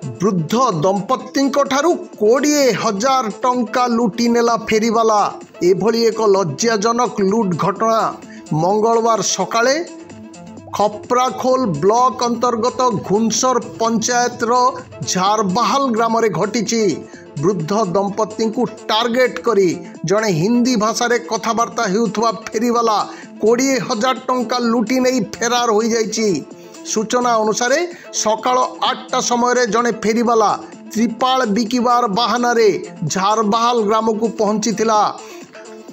वृद्ध दंपत्ति ठारू 20,000 टंका लुटी नेला फेरीवाला। एभली एक लज्जाजनक लुट घटना मंगलवार सकाळे खपराखोल ब्लॉक अंतर्गत घुनसर पंचायत झारबाहाल ग्राम में घटी। वृद्ध दंपत्ति को टार्गेट करी जड़े हिंदी भाषा रे कथबार्ता हेउथवा फेरीवाला 20,000 टंका लुटी नहीं फेरार हो जाइछि। सूचना अनुसार सकाळ 8टा समय जड़े फेरीवाला त्रिपाल बिकिबार बाहाना रे झारबाहाल ग्राम को पहुंची।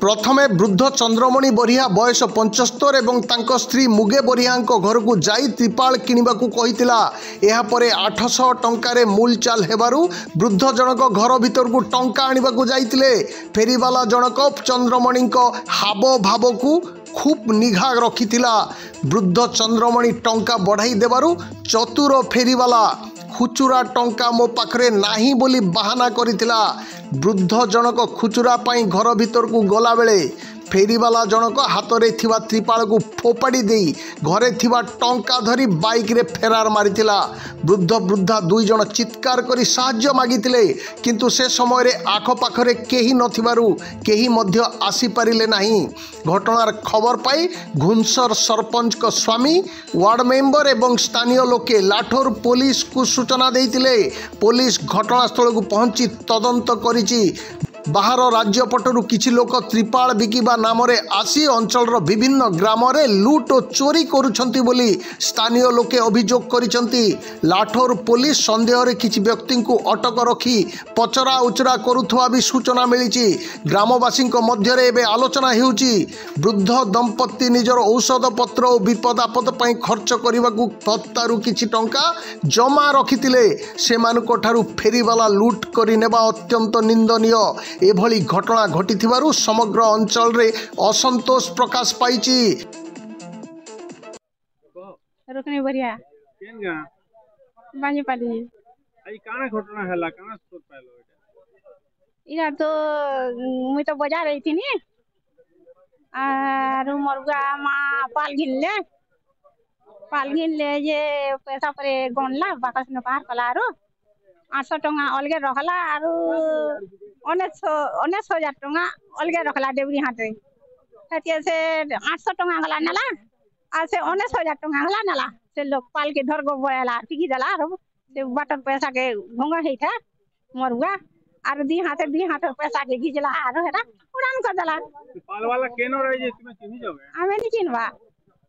प्रथमे वृद्ध चंद्रमणि बरिया बयस 75 एवं तांको स्त्री मुगे बरिया घर को जाई त्रिपाल किनिबा को कहितिला। एहा परे 800 टंकार मूलचाल हेबारु वृद्ध जनक घर भीतर को टंका आनिबा को जाइतिले। फेरीवाला जनक चंद्रमणि हाव भाव को खूब निघा रखिथिला। वृद्ध चंद्रमणि टंका बढ़ाई देबारु चतुर फेरीवाला खुचुरा टंका मो पाखरे नाही बोली बाहाना करिथिला। वृद्ध जनक खुचुरा पाई घर भीतर को गला बेले फेरीवाला जनक हाथ रे थिबा त्रिपाल को फोपाड़ी देई घरे थिबा टंका धरी बाइक रे फेरार मारिथिला। वृद्ध वृद्धा दुई जन चित्कार करी साहाय्य मागिथिले, किंतु से समय रे आख पाखरे केही नथिबारु केही मध्य आसी पारिले नाही। घटनार खबर पाई घुनसर सरपंच को स्वामी वार्ड मेंबर एवं स्थानीय लोके लाठोर पुलिस को सूचना देइथिले। पुलिस घटनास्थल को पहुंची तदंत करिछि। बाहर राज्य पटरु किछि लोक त्रिपाल बिकिबा नाम रे आसी अंचल विभिन्न ग्राम रे लूट और चोरी करुछंती बोली स्थानीय लोके अभियोग करिसंती। लाठोर पुलिस संदेह रे किछि व्यक्ति को अटक रखी पचरा उचरा करुथवा भी सूचना मिलिछि। ग्रामवासी मध्य रे एबे आलोचना हेउछि। वृद्ध दंपत्ति निजर औषध पत्र और विपद आपद पई खर्च करबाकू तत्तारु किछि टंका जमा रखितिले। सेमानको ठारू फेरीवाला लूट करि नेबा अत्यंत निंदनीय। एभली घटना घटी समग्र अंचल रे असंतोष प्रकाश पाइछि। रोकने बढ़िया केन गा बानी पाली आई काना घटना हला काना सोच पाइलो इरा तो मुई तो बाजार रही थी नी आरो मरुआ मां पाल गिनले जे पैसा परे गणला बाकस न बाहर कला आरो 800 टंका अलगे रखला आरो 19,000 टंका अलगे रखला देवरी हाथे हतिया से 800 टंका गला नला आ से 19,000 टंका गला नला से लोग पाल के धर गो बोला टिकी दला आरो से बटन पैसा के घोंगा हेठा मरुआ आरो दी हाथे पैसा के घिचला आरो हेटा उड़ान कर दला। पाल वाला केनो रही जे तुमे चिन्ही जावे हमें नहीं चिन्हवा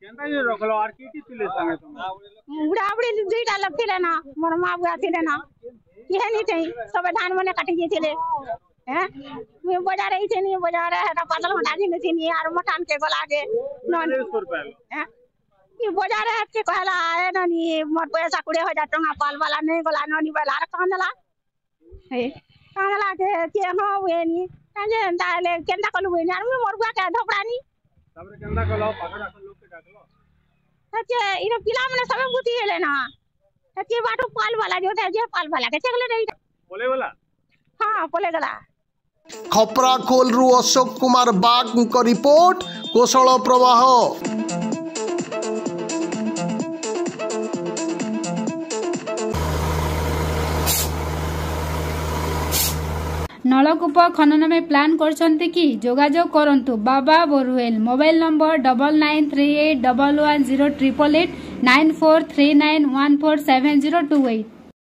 केनता जे रखलो आर की थिले संगे तुम बुढ़ा बुढ़ी दुईटा लोग थिले ना मोर मां बुआ थिले ना केहे नहीं थई सब धान मने काटी जेथिले हैं मैं बाजार रही थी नहीं बाजार है पातल हटा दी नहीं थी यार मठान के गला के नन हैं ये बाजार है के कहला है ना नी मोर पैसा 20,000 टंका पाल वाला नहीं गला ननी वाला कहला हे कहला के हो वे नी काजे डाले केंदा कलु वे यार मोर बुआ के धपड़ानी सबरे केंदा कलो पकड़ा लोग के डाकलो सच्चे इनो पिला मने सब बुद्धि हेले ना सच्चे बाटो पाल वाला जो था जे पाल वाला के चगले नहीं बोले वाला हां बोले गला। खपराखोल रु अशोक कुमार बाग को रिपोर्ट कोशल प्रवाह। नलकूप खनन में प्लान करछन्ते कि जोगाजोग करंतु बाबा बोरवेल। Mobile number 9938110888 9439147028।